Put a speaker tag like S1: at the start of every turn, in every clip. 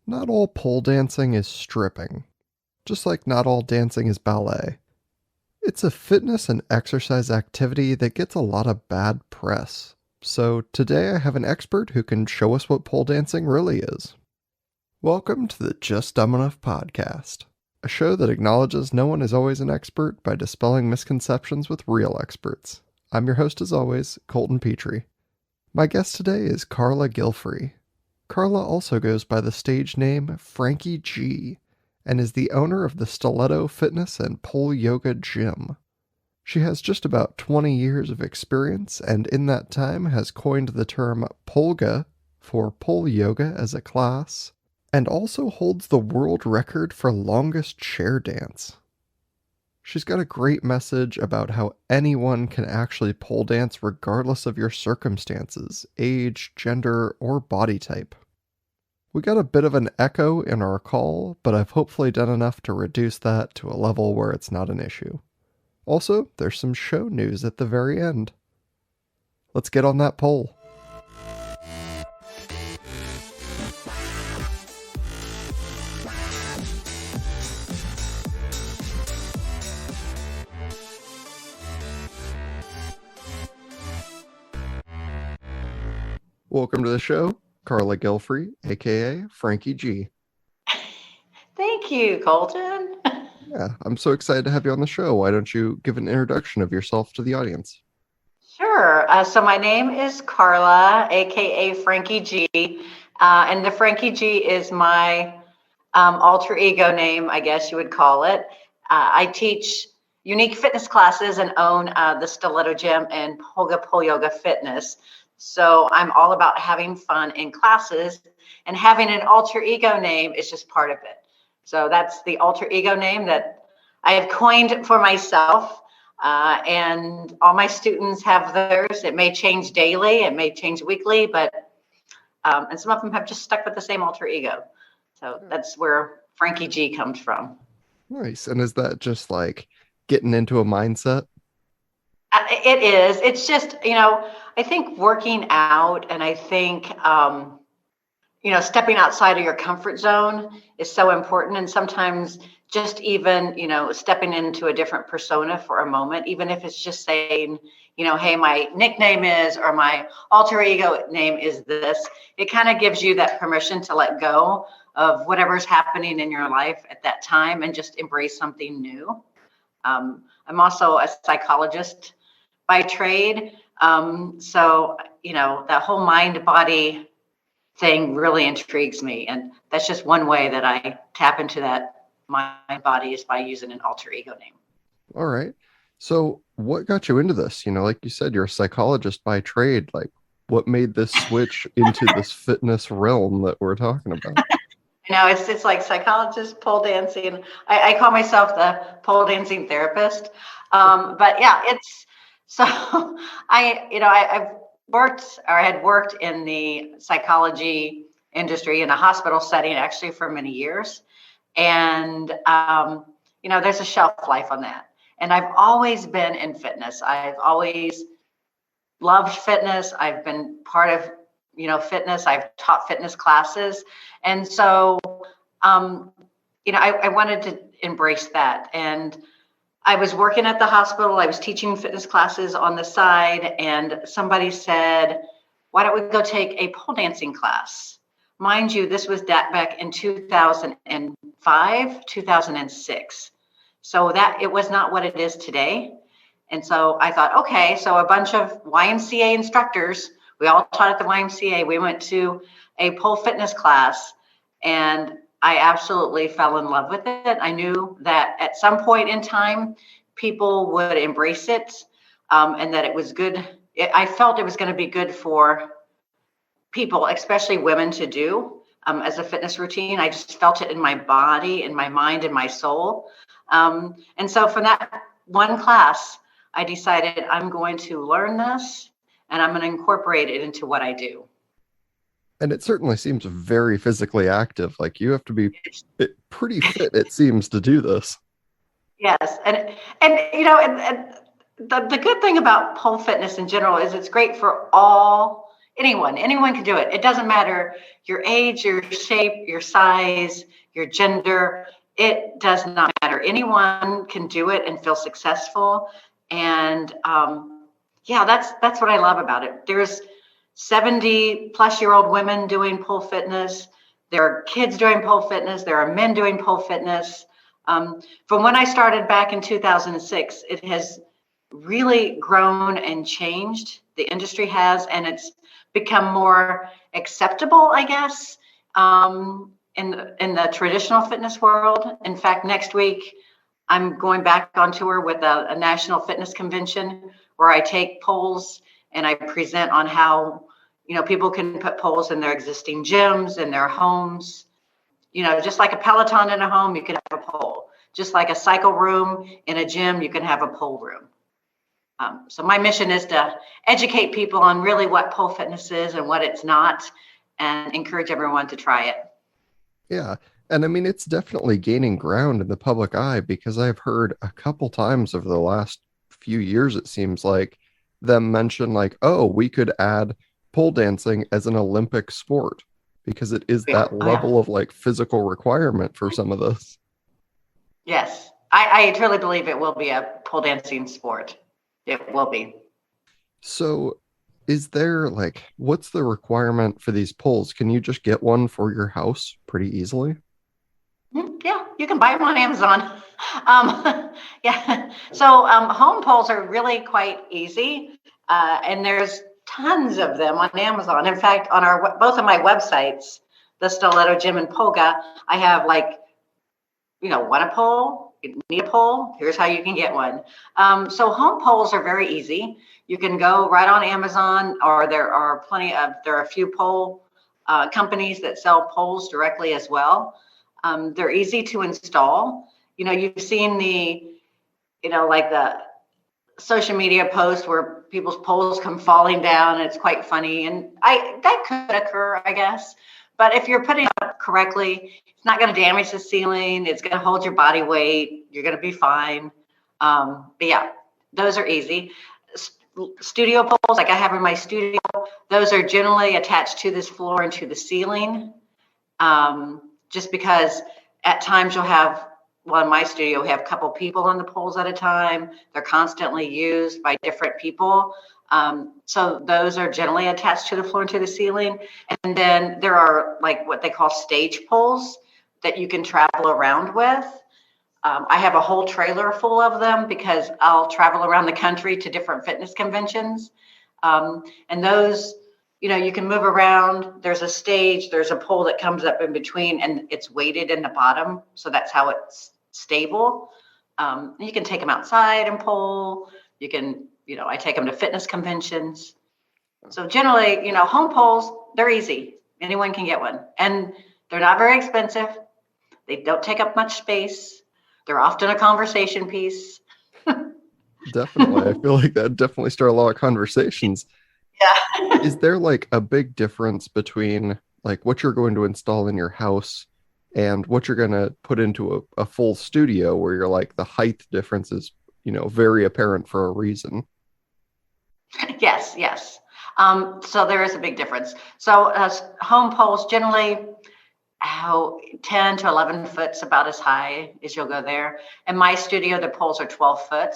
S1: Not all pole dancing is stripping, just like not all dancing is ballet. It's a fitness and exercise activity that gets a lot of bad press. So today I have an expert who can show us what pole dancing really is. Welcome to the Just Dumb Enough podcast, a show that acknowledges no one is always an expert by dispelling misconceptions with real experts. I'm your host as always, Colton Petrie. My guest today is Carla Gilfry. Carla also goes by the stage name Frankie G and is the owner of the Stilleto fitness and pole yoga gym. She has just about 20 years of experience and in that time has coined the term Polga for pole yoga as a class and also holds the world record for longest chair dance. She's got a great message about how anyone can actually pole dance regardless of your circumstances, age, gender, or body type. We got a bit of an echo in our call, but I've hopefully done enough to reduce that to a level where it's not an issue. Also, there's some show news at the very end. Let's get on that pole. Welcome to the show, Carla Gilfry, aka Frankie G.
S2: Thank you, Colton.
S1: Yeah, I'm so excited to have you on the show. Why don't you give an introduction of yourself to the audience?
S2: Sure. So my name is Carla, aka Frankie G, and the Frankie G is my alter ego name, I guess you would call it. I teach unique fitness classes and own the Stilleto gym and Polga Pole Yoga Fitness. So I'm all about having fun in classes, and having an alter ego name is just part of it. So that's the alter ego name that I have coined for myself. And all my students have theirs. It may change daily, it may change weekly, but and some of them have just stuck with the same alter ego. So that's where Frankie G comes from.
S1: Nice. And is that just like getting into a mindset?
S2: It is. It's just, I think working out and I think, stepping outside of your comfort zone is so important. And sometimes just even, stepping into a different persona for a moment, even if it's just saying, hey, my nickname is, or my alter ego name is this, it kind of gives you that permission to let go of whatever's happening in your life at that time and just embrace something new. I'm also a psychologist by trade. So, that whole mind body thing really intrigues me. And that's just one way that I tap into that mind body is by using an alter ego name.
S1: All right. So, what got you into this? Like you said, you're a psychologist by trade. Like, what made this switch into this fitness realm that we're talking about?
S2: It's like psychologist, pole dancing. I call myself the pole dancing therapist. But yeah, it's so I've worked or had worked in the psychology industry in a hospital setting actually for many years. And, there's a shelf life on that. And I've always been in fitness. I've always loved fitness. I've been part of, fitness. I've taught fitness classes. And so, I wanted to embrace that. And I was working at the hospital. I was teaching fitness classes on the side, and somebody said, why don't we go take a pole dancing class? Mind you, this was back in 2005, 2006. So that it was not what it is today. And so I thought, okay, so a bunch of YMCA instructors, we all taught at the YMCA. We went to a pole fitness class, and I absolutely fell in love with it. I knew that at some point in time, people would embrace it, and that it was good. I felt it was going to be good for people, especially women, to do as a fitness routine. I just felt it in my body, in my mind, in my soul. And so from that one class, I decided I'm going to learn this and I'm going to incorporate it into what I do.
S1: And it certainly seems very physically active. Like you have to be pretty fit, it seems, to do this.
S2: Yes. And the good thing about pole fitness in general is it's great for all Anyone can do it. It doesn't matter your age, your shape, your size, your gender. It does not matter. Anyone can do it and feel successful. And yeah, that's what I love about it. There's 70-plus-year-old women doing pole fitness. There are kids doing pole fitness. There are men doing pole fitness. From when I started back in 2006, it has really grown and changed. The industry has, and it's become more acceptable, I guess, in the traditional fitness world. In fact, next week, I'm going back on tour with a national fitness convention where I take poles and I present on how, people can put poles in their existing gyms, in their homes. Just like a Peloton in a home, you can have a pole. Just like a cycle room in a gym, you can have a pole room. So my mission is to educate people on really what pole fitness is and what it's not, and encourage everyone to try it.
S1: Yeah. And I mean, it's definitely gaining ground in the public eye because I've heard a couple times over the last few years, it seems like, them mention, like, oh, we could add pole dancing as an Olympic sport because it is
S2: Yeah.
S1: that level of like physical requirement for some of this.
S2: Yes, I truly believe it will be a pole dancing sport. It will be.
S1: So, is there like, what's the requirement for these poles? Can you just get one for your house pretty easily?
S2: Yeah, you can buy them on Amazon. Yeah, so home poles are really quite easy, and there's tons of them on Amazon. In fact, on both of my websites, the Stilleto Gym and Polga, I have like, want a pole? You need a pole? Here's how you can get one. So home poles are very easy. You can go right on Amazon, or there are a few pole companies that sell poles directly as well. They're easy to install. You've seen like the social media posts where people's poles come falling down, and it's quite funny. And that could occur, I guess. But if you're putting it up correctly, it's not going to damage the ceiling. It's going to hold your body weight. You're going to be fine. But yeah, those are easy. Studio poles, like I have in my studio, those are generally attached to this floor and to the ceiling. Just because at times in my studio, we have a couple people on the poles at a time. They're constantly used by different people. So those are generally attached to the floor and to the ceiling. And then there are like what they call stage poles that you can travel around with. I have a whole trailer full of them because I'll travel around the country to different fitness conventions. And those, you can move around. There's a stage, there's a pole that comes up in between, and it's weighted in the bottom. So that's how it's stable. You can take them outside and pole. You can, I take them to fitness conventions. So generally, home poles, they're easy. Anyone can get one. And they're not very expensive. They don't take up much space. They're often a conversation piece.
S1: Definitely. I feel like that definitely start a lot of conversations.
S2: Yeah.
S1: Is there like a big difference between like what you're going to install in your house and what you're going to put into a full studio where you're like the height difference is, very apparent for a reason?
S2: Yes. So there is a big difference. So home poles generally, 10 to 11 foot's about as high as you'll go there. In my studio, the poles are 12 foot.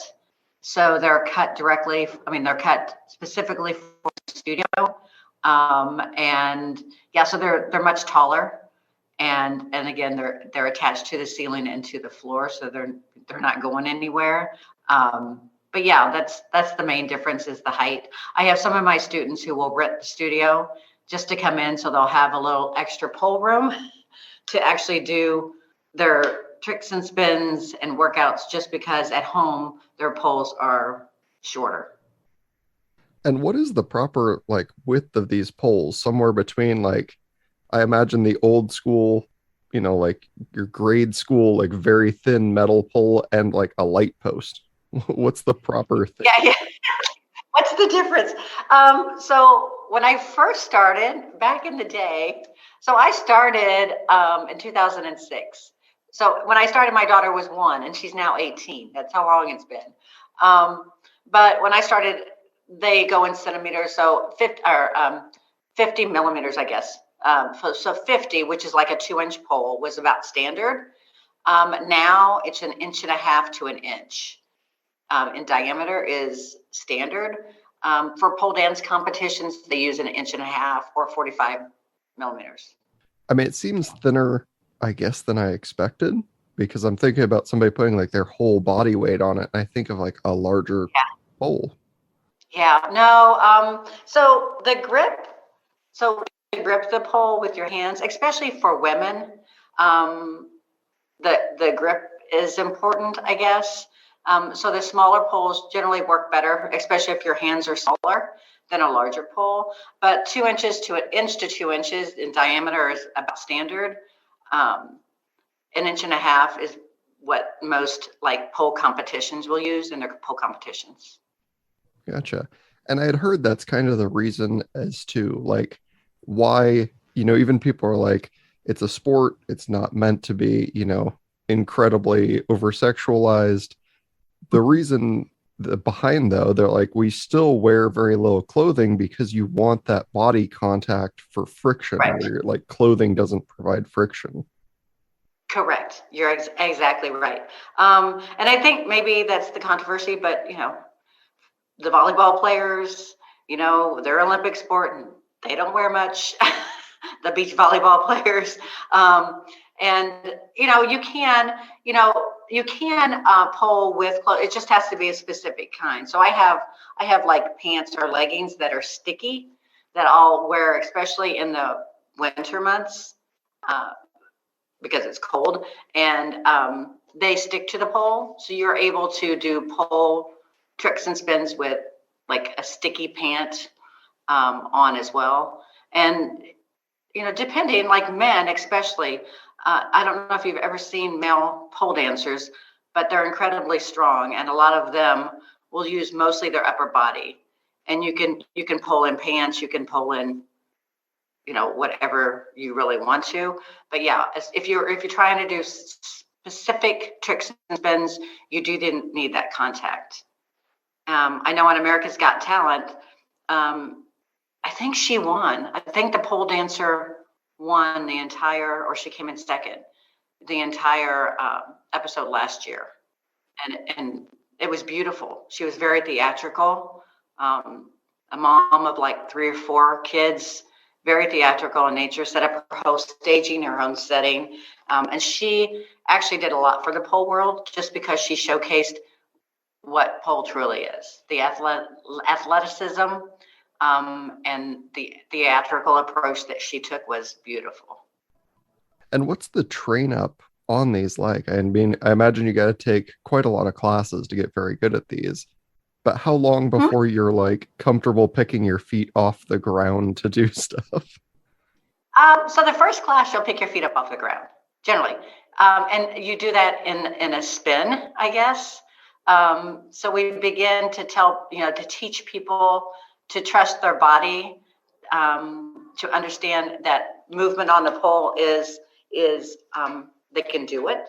S2: So they're cut they're cut specifically for the studio. And yeah, so they're much taller. And again, they're attached to the ceiling and to the floor. So they're not going anywhere. But yeah, that's the main difference is the height. I have some of my students who will rent the studio just to come in, so they'll have a little extra pole room to actually do their tricks and spins and workouts, just because at home their poles are shorter.
S1: And what is the proper like width of these poles? Somewhere between like, I imagine the old school, like your grade school, like very thin metal pole and like a light post. What's the proper thing?
S2: Yeah. What's the difference? So when I first started back in the day, so I started in 2006. So when I started, my daughter was 1 and she's now 18. That's how long it's been. But when I started, they go in centimeters. So 50 millimeters, I guess. So 50, which is like a 2-inch pole, was about standard. Now it's an inch and a half to an inch in diameter is standard. For pole dance competitions, they use an inch and a half or 45 millimeters.
S1: I mean, it seems thinner, I guess, than I expected because I'm thinking about somebody putting like their whole body weight on it. And I think of like a larger pole.
S2: Yeah, no. So you grip the pole with your hands, especially for women. The grip is important, I guess. So the smaller poles generally work better, especially if your hands are smaller than a larger pole. But 2 inches to an inch to 2 inches in diameter is about standard. An inch and a half is what most like pole competitions will use in their pole competitions.
S1: Gotcha. And I had heard that's kind of the reason as to like why, even people are like, it's a sport, it's not meant to be, incredibly over sexualized. The reason behind though, they're like, we still wear very little clothing because you want that body contact for friction,
S2: Right.
S1: where like clothing doesn't provide friction.
S2: Correct. You're exactly right. And I think maybe that's the controversy, but the volleyball players, they're Olympic sport and they don't wear much. The beach volleyball players, and you can pole with clothes. It just has to be a specific kind. So I have like pants or leggings that are sticky that I'll wear, especially in the winter months because it's cold, and they stick to the pole. So you're able to do pole tricks and spins with like a sticky pant on as well. And depending, like men especially, I don't know if you've ever seen male pole dancers, but they're incredibly strong, and a lot of them will use mostly their upper body. And you can pull in pants, you can pull in, whatever you really want to. But yeah, if you're trying to do specific tricks and spins, you do need that contact. I know on America's Got Talent, I think she won. I think the pole dancer won the entire, or she came in second, the entire episode last year. And it was beautiful. She was very theatrical. A mom of like 3 or 4 kids, very theatrical in nature, set up her whole staging, her own setting. And she actually did a lot for the pole world just because she showcased what pole truly is. The athleticism, and the theatrical approach that she took was beautiful.
S1: And what's the train up on these like? I mean, I imagine you got to take quite a lot of classes to get very good at these. But how long before you're like comfortable picking your feet off the ground to do stuff?
S2: So the first class, you'll pick your feet up off the ground, generally. And you do that in a spin, I guess. So we begin to to teach people to trust their body, to understand that movement on the pole is they can do it.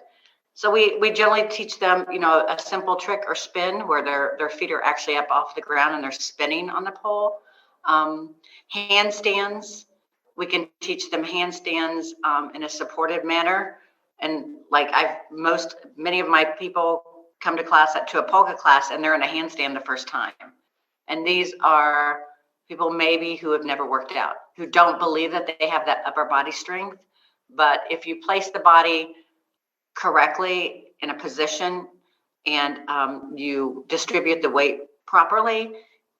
S2: So we generally teach them, a simple trick or spin where their feet are actually up off the ground and they're spinning on the pole. Handstands, we can teach them handstands in a supportive manner. And like many of my people come to a polka class and they're in a handstand the first time. And these are people maybe who have never worked out, who don't believe that they have that upper body strength. But if you place the body correctly in a position and you distribute the weight properly,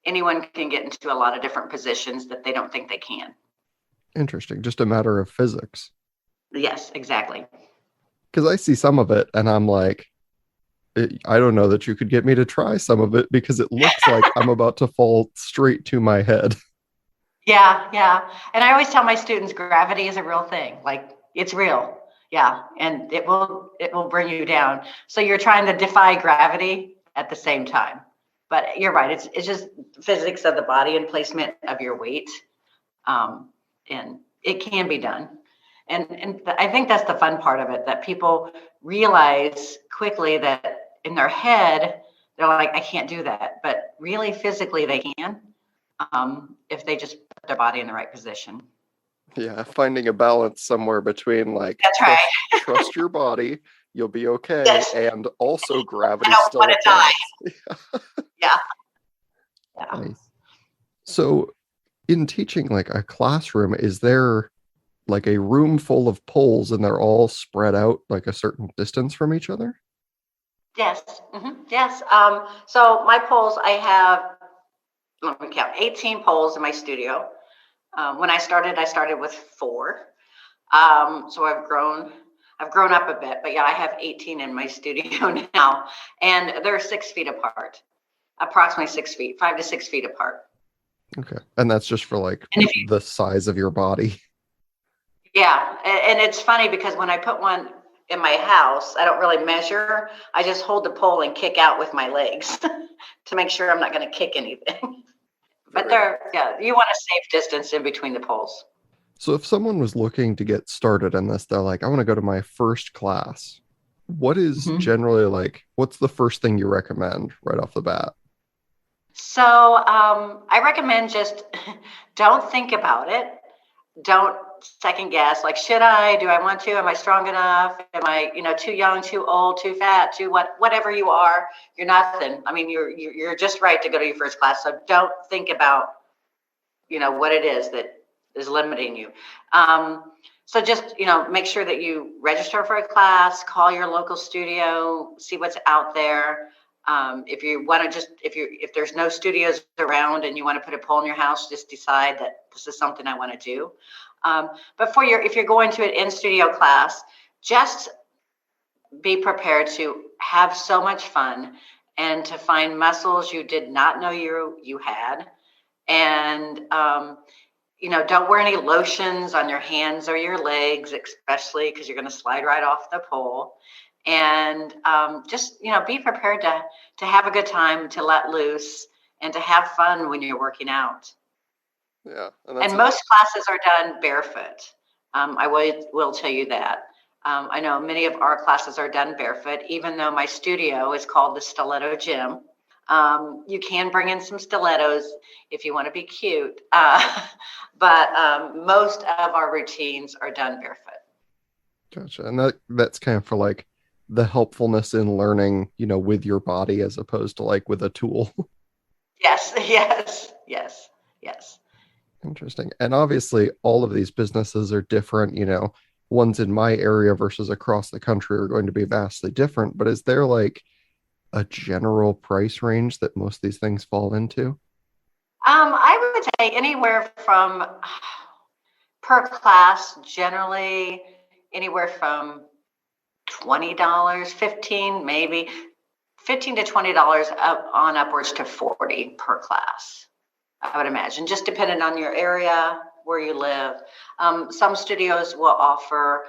S2: anyone can get into a lot of different positions that they don't think they can.
S1: Interesting. Just a matter of physics.
S2: Yes, exactly.
S1: Because I see some of it and I'm like, I don't know that you could get me to try some of it because it looks like I'm about to fall straight to my head.
S2: Yeah. And I always tell my students gravity is a real thing. Like it's real. Yeah. And it will bring you down. So you're trying to defy gravity at the same time. But you're right. It's just physics of the body and placement of your weight. And it can be done. And I think that's the fun part of it, that people realize quickly that in their head, they're like, I can't do that. But really physically they can. if they just put their body in the right position.
S1: Yeah, finding a balance somewhere between like
S2: That's right.
S1: trust your body, you'll be okay,
S2: Yes.
S1: and also
S2: I
S1: gravity
S2: don't
S1: still
S2: want to die.
S1: applies.
S2: Yeah. Yeah.
S1: Nice. So, in teaching like a classroom, is there like a room full of poles and they're all spread out like a certain distance from each other?
S2: Yes. Yes. So my poles, I have, let me count, 18 poles in my studio. When I started with 4. So I've grown up a bit, but yeah, I have 18 in my studio now, and they're 6 feet apart, approximately 6 feet, 5 to 6 feet apart.
S1: Okay. And that's just for like
S2: And if you,
S1: the size of your body.
S2: yeah, and it's funny because when I put one in my house, I don't really measure. I just hold the pole and kick out with my legs to make sure I'm not going to kick anything. But
S1: Very
S2: yeah, you want a safe distance in between the poles.
S1: So if someone was looking to get started in this, they're like, I want to go to my first class. What is
S2: Mhm.
S1: generally like, what's the first thing you recommend right off the bat?
S2: So I recommend just don't think about it. Don't second guess. Like, should I? Do I want to? Am I strong enough? Am I, too young, too old, too fat, too whatever you are? You're nothing. I mean, you're just right to go to your first class. So don't think about what it is that is limiting you. So just make sure that you register for a class, call your local studio, see what's out there. If you want to if there's no studios around and you want to put a pole in your house, just decide that this is something I want to do. But if you're going to an in-studio class, just be prepared to have so much fun and to find muscles you did not know you had. And don't wear any lotions on your hands or your legs, especially because you're going to slide right off the pole. And just be prepared to have a good time, to let loose, and to have fun when you're working out.
S1: Yeah, and that's
S2: And most classes are done barefoot. I will tell you that. I know many of our classes are done barefoot, even though my studio is called the Stilleto Gym. You can bring in some stilettos if you want to be cute, but most of our routines are done barefoot.
S1: gotcha. And that's kind of for like the helpfulness in learning, with your body as opposed to like with a tool.
S2: Yes, yes, yes, yes.
S1: Interesting. And obviously, all of these businesses are different. Ones in my area versus across the country are going to be vastly different. But is there like a general price range that most of these things fall into?
S2: I would say anywhere from per class, generally anywhere from $20, 15, maybe 15 to $20 up on upwards to 40 per class. I would imagine, just depending on your area, where you live. Some studios will offer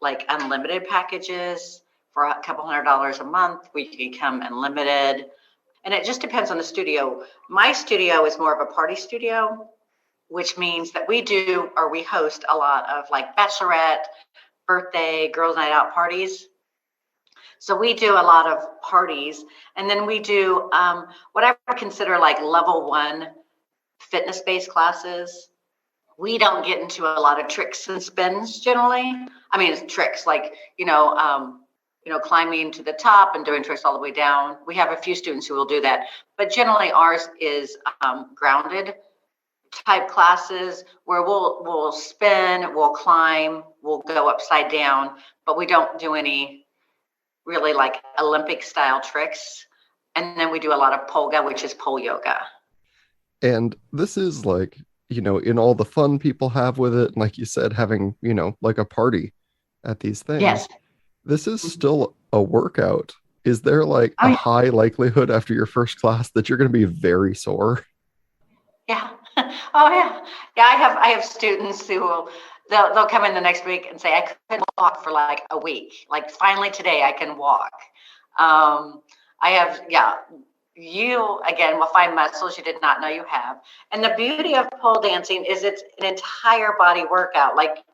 S2: like unlimited packages for a couple $100 a month. We can come unlimited. And it just depends on the studio. My studio is more of a party studio, which means that we host a lot of like bachelorette, birthday, girls' night out parties. So we do a lot of parties. And then we do what I would consider like level 1 fitness-based classes. We don't get into a lot of tricks and spins generally. I mean, it's tricks like, climbing to the top and doing tricks all the way down. We have a few students who will do that, but generally ours is grounded type classes where we'll spin, we'll climb, we'll go upside down, but we don't do any really like Olympic style tricks. And then we do a lot of polga, which is pole yoga.
S1: And this is like, in all the fun people have with it, and like you said, having, like a party at these
S2: Yes.
S1: things, this is still a workout. Is there like
S2: Oh
S1: a
S2: yeah.
S1: high likelihood after your first class that you're going to be very sore?
S2: Yeah. Oh yeah. Yeah. I have students who they'll come in the next week and say, I couldn't walk for like a week. Like finally today I can walk. I have, yeah, you again will find muscles you did not know you have. And the beauty of pole dancing is it's an entire body workout. Like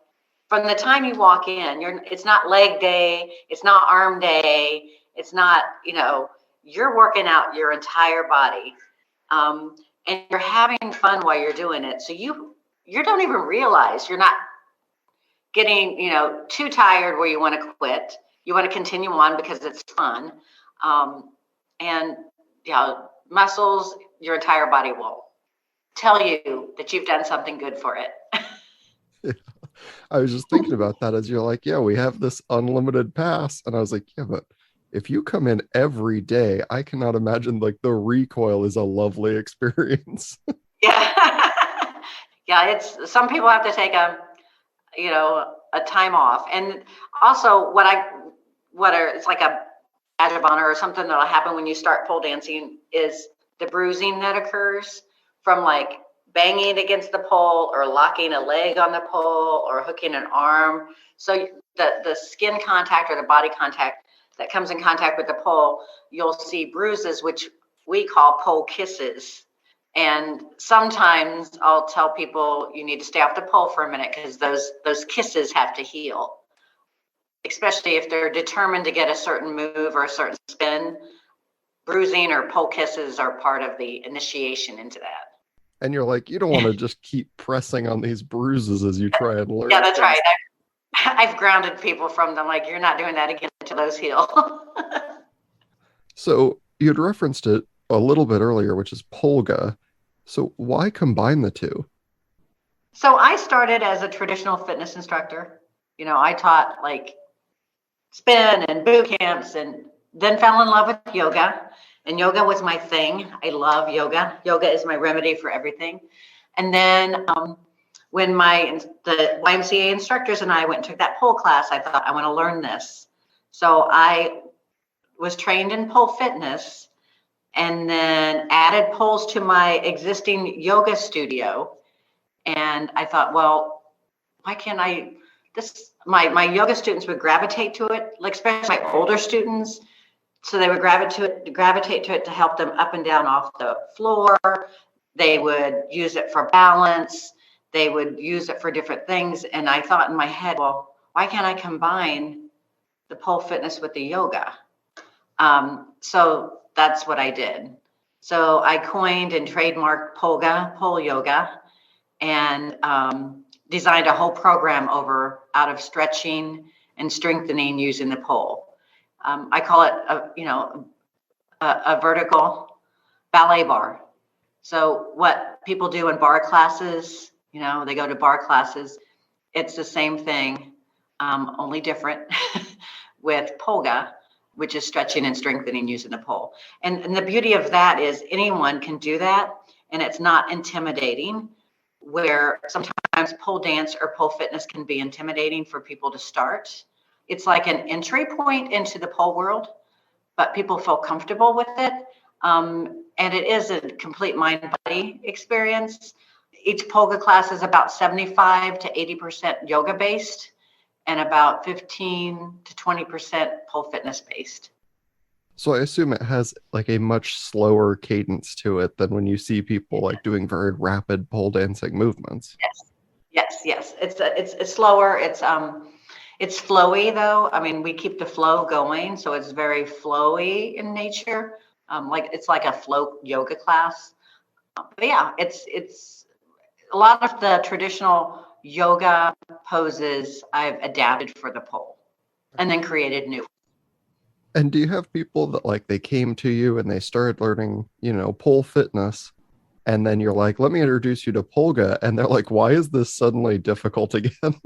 S2: from the time you walk in, it's not leg day, it's not arm day, it's not, you're working out your entire body. Um, and you're having fun while you're doing it. So you don't even realize you're not getting, too tired where you want to quit. You want to continue on because it's fun. And muscles, your entire body will tell you that you've done something good for it.
S1: I was just thinking about that as you're like, yeah, we have this unlimited pass. And I was like, yeah, but if you come in every day, I cannot imagine like the recoil is a lovely experience.
S2: Yeah. Yeah, it's some people have to take a time off. And also it's like a badge of honor or something that'll happen when you start pole dancing is the bruising that occurs from like banging against the pole or locking a leg on the pole or hooking an arm. So the skin contact or the body contact that comes in contact with the pole, you'll see bruises, which we call pole kisses. And sometimes I'll tell people you need to stay off the pole for a minute because those kisses have to heal, especially if they're determined to get a certain move or a certain spin. Bruising or pole kisses are part of the initiation into that.
S1: And you're like, you don't want to just keep pressing on these bruises as you try and learn.
S2: Yeah, that's right. I've grounded people from them, like, you're not doing that again until those heal.
S1: So you had referenced it a little bit earlier, which is Polga. So why combine the two?
S2: So I started as a traditional fitness instructor. I taught like spin and boot camps and then fell in love with yoga. And yoga was my thing. I love yoga. Yoga is my remedy for everything. And then when the YMCA instructors and I went and took that pole class, I thought, I want to learn this. So I was trained in pole fitness and then added poles to my existing yoga studio. And I thought, well, why can't my yoga students would gravitate to it, like especially my older students. So they would gravitate to it to help them up and down off the floor. They would use it for balance. They would use it for different things. And I thought in my head, well, why can't I combine the pole fitness with the yoga? So that's what I did. So I coined and trademarked Polga, pole yoga, and designed a whole program out of stretching and strengthening using the pole. I call it a vertical ballet bar. So what people do in bar classes, they go to bar classes. It's the same thing, only different with Polga, which is stretching and strengthening using the pole. And the beauty of that is anyone can do that, and it's not intimidating, where sometimes pole dance or pole fitness can be intimidating for people to start. It's like an entry point into the pole world, but people feel comfortable with it. And it is a complete mind-body experience. Each Polga class is about 75 to 80% yoga based and about 15 to 20% pole fitness based.
S1: So I assume it has like a much slower cadence to it than when you see people like doing very rapid pole dancing movements.
S2: Yes. It's slower. It's flowy though. I mean, we keep the flow going, so it's very flowy in nature. It's like a flow yoga class. But yeah, it's a lot of the traditional yoga poses I've adapted for the pole and then created new.
S1: And do you have people that like they came to you and they started learning, pole fitness, and then you're like, let me introduce you to Polga, and they're like, why is this suddenly difficult again?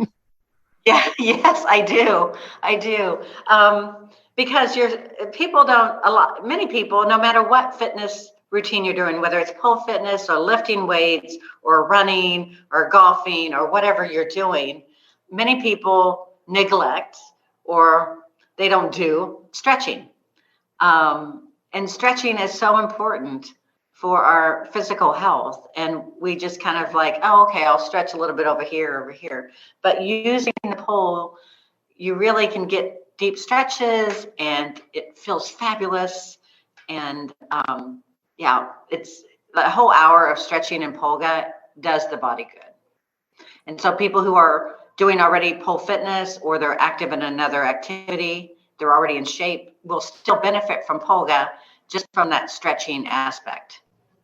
S2: Yeah, yes, I do. Because many people, no matter what fitness routine you're doing, whether it's pole fitness or lifting weights or running or golfing or whatever you're doing, many people neglect or they don't do stretching. And stretching is so important for our physical health. And we just kind of like, oh, okay, I'll stretch a little bit over here. But using the pole, you really can get deep stretches and it feels fabulous. And it's the whole hour of stretching in Polga does the body good. And so people who are doing already pole fitness or they're active in another activity, they're already in shape, will still benefit from Polga just from that stretching aspect.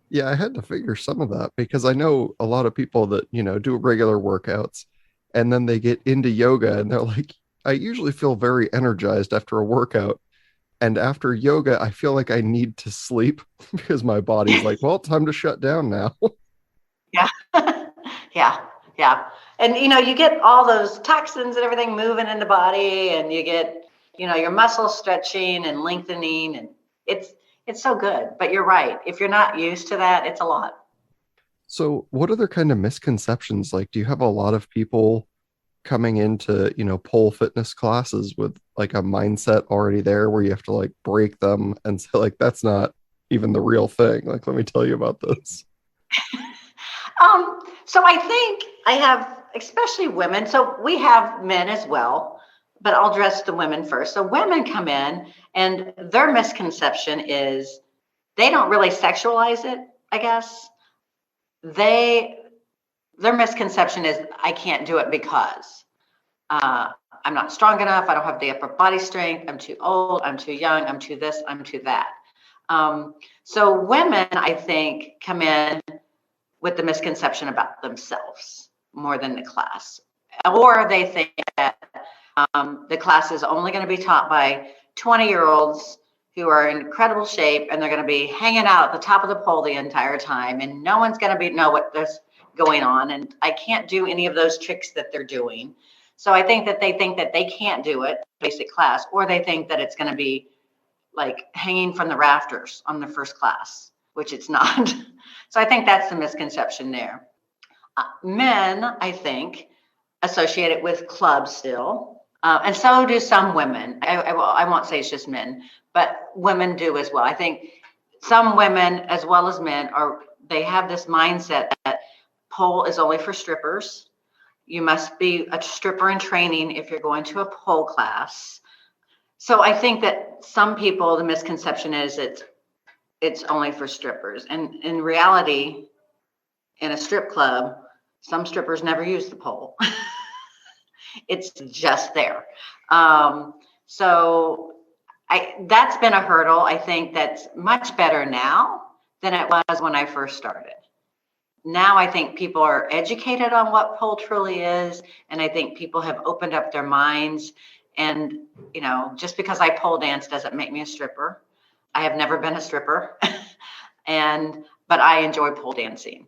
S1: Yeah, I had to figure some of that because I know a lot of people that, do regular workouts and then they get into yoga and they're like, I usually feel very energized after a workout. And after yoga, I feel like I need to sleep because my body's like, well, time to shut down now.
S2: Yeah. Yeah. Yeah. And you get all those toxins and everything moving in the body, and you get, your muscles stretching and lengthening, and it's it's so good. But you're right. If you're not used to that, it's a lot.
S1: So, what other kind of misconceptions? Like, do you have a lot of people coming into, pole fitness classes with like a mindset already there where you have to like break them and say, like, that's not even the real thing? Like, let me tell you about this.
S2: So I think I have, especially women. So we have men as well, but I'll address the women first. So women come in, and their misconception is they don't really sexualize it, I guess. They their misconception is I can't do it because uh, I'm not strong enough. I don't have the upper body strength. I'm too old. I'm too young. I'm too this. I'm too that. Um, so women, I think, come in with the misconception about themselves more than the class, or they think that the class is only going to be taught by 20-year-olds who are in incredible shape, and they're going to be hanging out at the top of the pole the entire time, and no one's going to know what's going on, and I can't do any of those tricks that they're doing. So I think that they think that they can't do it, basic class, or they think that it's going to be like hanging from the rafters on the first class, which it's not. So I think that's the misconception there. Men, I think, associate it with clubs still, and so do some women. I won't say it's just men, but women do as well. I think some women, as well as men, they have this mindset that pole is only for strippers. You must be a stripper in training if you're going to a pole class. So I think that some people, the misconception is it's only for strippers. And in reality, in a strip club, some strippers never use the pole. It's just there. So that's been a hurdle. I think that's much better now than it was when I first started. Now I think people are educated on what pole truly is, and I think people have opened up their minds. And just because I pole dance doesn't make me a stripper. I have never been a stripper, but I enjoy pole dancing,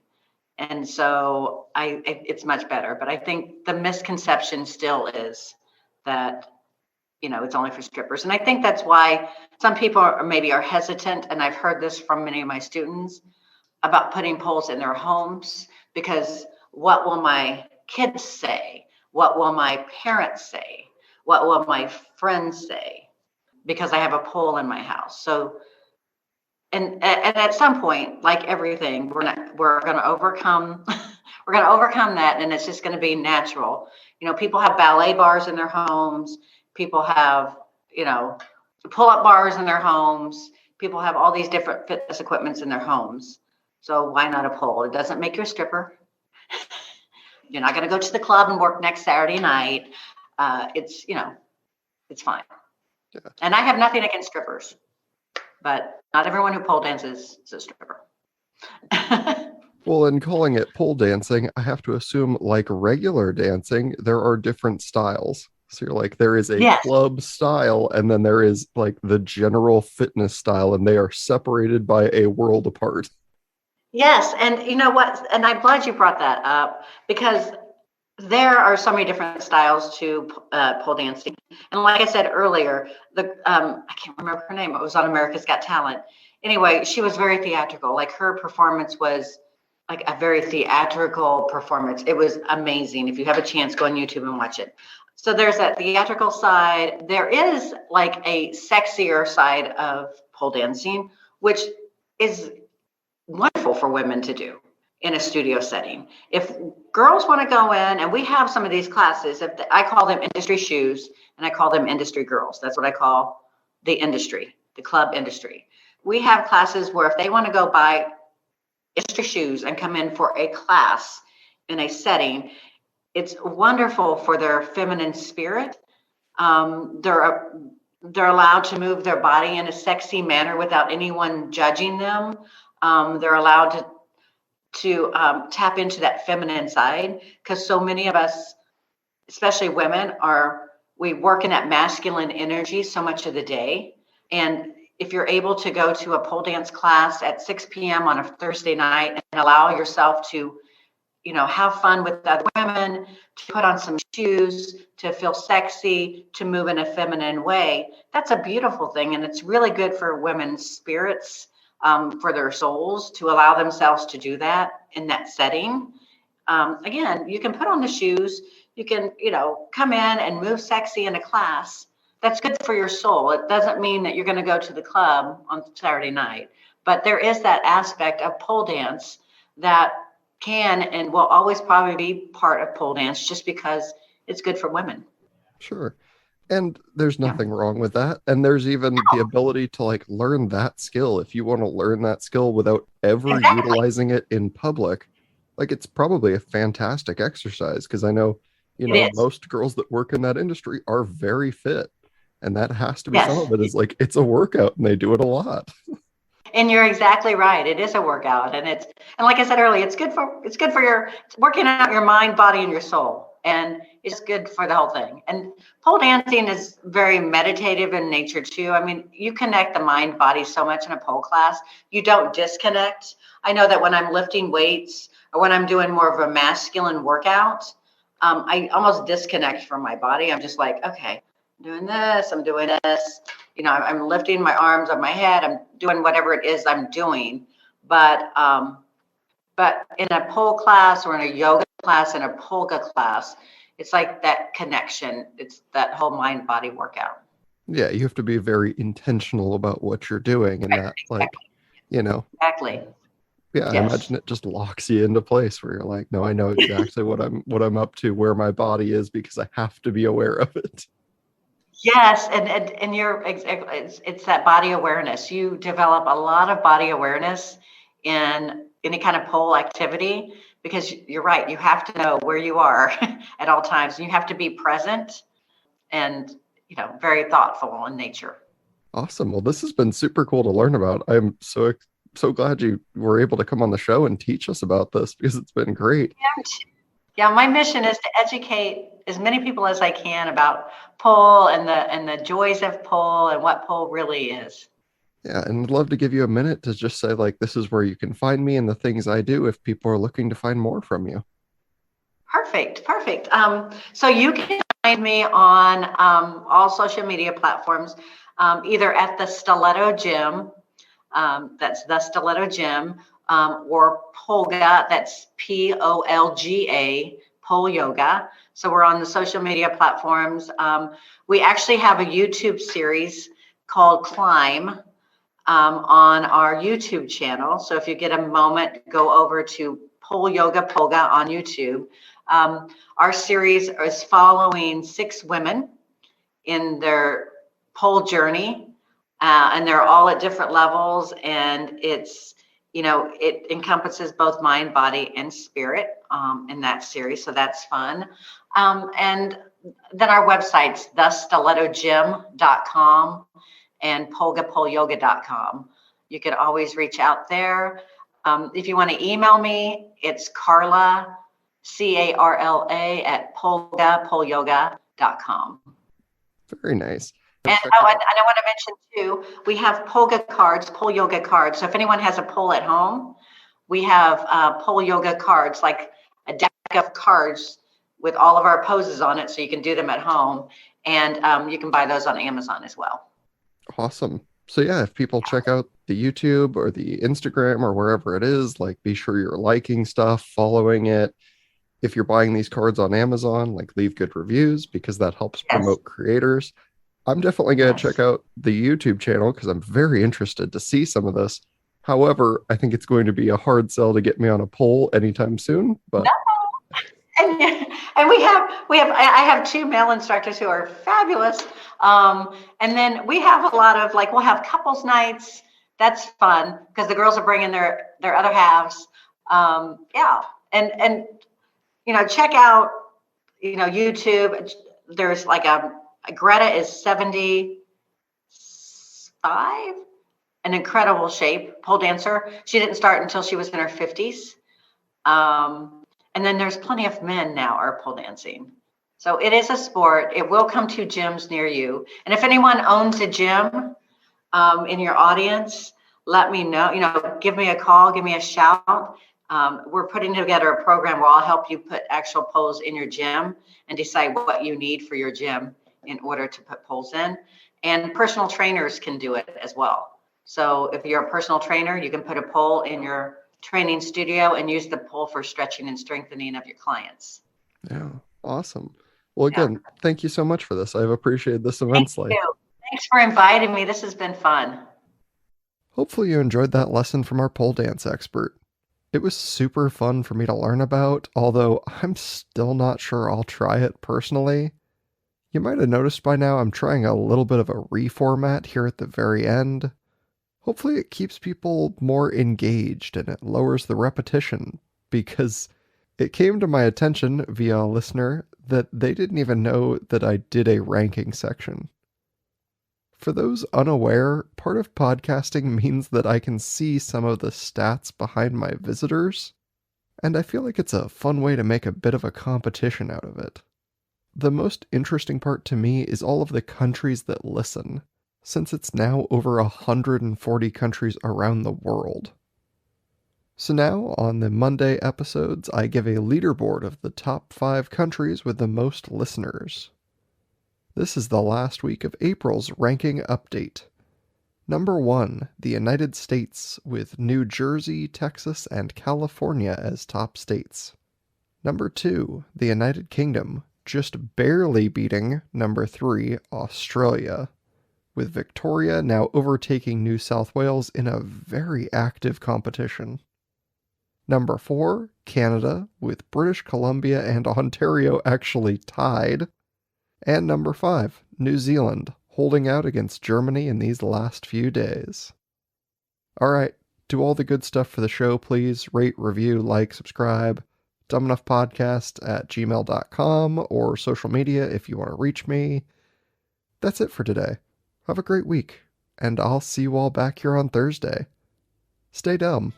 S2: and so it's much better. But I think the misconception still is that it's only for strippers, and I think that's why some people maybe are hesitant. And I've heard this from many of my students about putting poles in their homes, because what will my kids say? What will my parents say? What will my friends say? Because I have a pole in my house. So, and at some point, like everything, we're going to overcome we're going to overcome that, and it's just going to be natural. People have ballet bars in their homes. People have, pull-up bars in their homes. People have all these different fitness equipments in their homes. So why not a pole? It doesn't make you a stripper. You're not going to go to the club and work next Saturday night. It's fine.
S1: Yeah.
S2: And I have nothing against strippers, but not everyone who pole dances is a stripper.
S1: Well, in calling it pole dancing, I have to assume, like regular dancing, there are different styles. So you're like, there is a
S2: Yes.
S1: club style, and then there is like the general fitness style, and they are separated by a world apart.
S2: Yes. And you know what? And I'm glad you brought that up, because there are so many different styles to pole dancing. And like I said earlier, I can't remember her name. It was on America's Got Talent. Anyway, she was very theatrical. Like, her performance was like a very theatrical performance. It was amazing. If you have a chance, go on YouTube and watch it. So there's that theatrical side. There is like a sexier side of pole dancing, which is wonderful for women to do in a studio setting. If girls want to go in, and we have some of these classes, I call them industry shoes, and I call them industry girls. That's what I call the industry, the club industry. We have classes where if they want to go buy industry shoes and come in for a class in a setting, it's wonderful for their feminine spirit. They're allowed to move their body in a sexy manner without anyone judging them. They're allowed to tap into that feminine side, because so many of us, especially women, we work in that masculine energy so much of the day. And if you're able to go to a pole dance class at 6 p.m. on a Thursday night and allow yourself to, have fun with other women, to put on some shoes, to feel sexy, to move in a feminine way, that's a beautiful thing. And it's really good for women's spirits, for their souls, to allow themselves to do that in that setting. Again, you can put on the shoes, you can, come in and move sexy in a class. That's good for your soul. It doesn't mean that you're going to go to the club on Saturday night, but there is that aspect of pole dance that can and will always probably be part of pole dance, just because it's good for women.
S1: Sure. And there's
S2: Yeah.
S1: nothing wrong with that. And there's even the ability to like learn that skill. If you want to learn that skill without ever
S2: Exactly.
S1: utilizing it in public, like it's probably a fantastic exercise because I know,
S2: It is.
S1: most girls that work in that industry are very fit. And that has to be some
S2: Yes.
S1: of it is like it's a workout and they do it a lot.
S2: And you're exactly right. It is a workout, and like I said earlier, it's good for your working out your mind, body, and your soul, and it's good for the whole thing. And pole dancing is very meditative in nature too. I mean, you connect the mind body so much in a pole class. You don't disconnect. I know that when I'm lifting weights or when I'm doing more of a masculine workout, I almost disconnect from my body. I'm just like, okay, I'm doing this. I'm doing this. I'm lifting my arms on my head. I'm doing whatever it is I'm doing. But in a pole class or in a yoga class, in a polka class, it's like that connection. It's that whole mind body workout.
S1: Yeah, you have to be very intentional about what you're doing and not like, you know,
S2: Exactly.
S1: yeah, I
S2: Yes.
S1: imagine it just locks you into place where you're like, no, I know exactly what I'm up to, where my body is because I have to be aware of it.
S2: Yes, and you're exactly, it's that body awareness. You develop a lot of body awareness in any kind of pole activity, because you're right. You have to know where you are at all times. You have to be present and, very thoughtful in nature.
S1: Awesome. Well, this has been super cool to learn about. I'm so glad you were able to come on the show and teach us about this because it's been great.
S2: Yeah, my mission is to educate as many people as I can about pole and the joys of pole and what pole really is.
S1: Yeah, and I'd love to give you a minute to just say like this is where you can find me and the things I do if people are looking to find more from you.
S2: Perfect, perfect. So you can find me on all social media platforms, either at the Stilleto Gym, that's the Stilleto Gym, or Polga, that's Polga, Pole Yoga. So we're on the social media platforms. We actually have a YouTube series called Climb, on our YouTube channel. So if you get a moment, go over to Pole Yoga Polga on YouTube. Our series is following 6 women in their pole journey, and they're all at different levels. And it encompasses both mind, body, and spirit, in that series. So that's fun. And then our website's thestilletogym.com and polgapoleyoga.com. You can always reach out there. If you want to email me, it's Carla, Carla, at polgapoleyoga.com.
S1: Very nice.
S2: And
S1: Check
S2: oh,
S1: it
S2: and
S1: out.
S2: I want to mention too, we have Polga cards, pole yoga cards. So if anyone has a pole at home, we have pole yoga cards, like a deck of cards with all of our poses on it, so you can do them at home. And you can buy those on Amazon as well.
S1: Awesome. So yeah, if people check out the YouTube or the Instagram or wherever it is, like be sure you're liking stuff, following it. If you're buying these cards on Amazon, like leave good reviews because that helps
S2: Yes,
S1: promote creators. I'm definitely going to check
S2: yes.
S1: out the YouTube channel because I'm very interested to see some of this. However, I think it's going to be a hard sell to get me on a poll anytime soon, but
S2: And, and I have 2 male instructors who are fabulous. And then we have a lot of, like, we'll have couples nights. That's fun because the girls are bringing their other halves. Yeah. And check out, YouTube. There's like Greta is 75, an incredible shape, pole dancer. She didn't start until she was in her 50s. And then there's plenty of men now are pole dancing. So it is a sport. It will come to gyms near you. And if anyone owns a gym in your audience, let me know. Give me a call, give me a shout. We're putting together a program where I'll help you put actual poles in your gym and decide what you need for your gym in order to put poles in. And personal trainers can do it as well. So if you're a personal trainer, you can put a pole in your training studio and use the pole for stretching and strengthening of your clients.
S1: Yeah, awesome. Well,
S2: Yeah.
S1: again, thank you so much for this. I've appreciated this
S2: Thank
S1: immensely.
S2: you. Thanks for inviting me. This has been fun.
S1: Hopefully you enjoyed that lesson from our pole dance expert. It was super fun for me to learn about, although I'm still not sure I'll try it personally. You might have noticed by now I'm trying a little bit of a reformat here at the very end. Hopefully it keeps people more engaged and it lowers the repetition, because it came to my attention via a listener that they didn't even know that I did a ranking section. For those unaware, part of podcasting means that I can see some of the stats behind my visitors, and I feel like it's a fun way to make a bit of a competition out of it. The most interesting part to me is all of the countries that listen, since it's now over 140 countries around the world. So now, on the Monday episodes, I give a leaderboard of the top 5 countries with the most listeners. This is the last week of April's ranking update. Number 1, the United States, with New Jersey, Texas, and California as top states. Number 2, the United Kingdom, just barely beating number 3, Australia, with Victoria now overtaking New South Wales in a very active competition. Number 4, Canada, with British Columbia and Ontario actually tied. And number 5, New Zealand, holding out against Germany in these last few days. Alright, do all the good stuff for the show, please. Rate, review, like, subscribe. dumbenoughpodcast@gmail.com or social media if you want to reach me. That's it for today. Have a great week, and I'll see you all back here on Thursday. Stay dumb.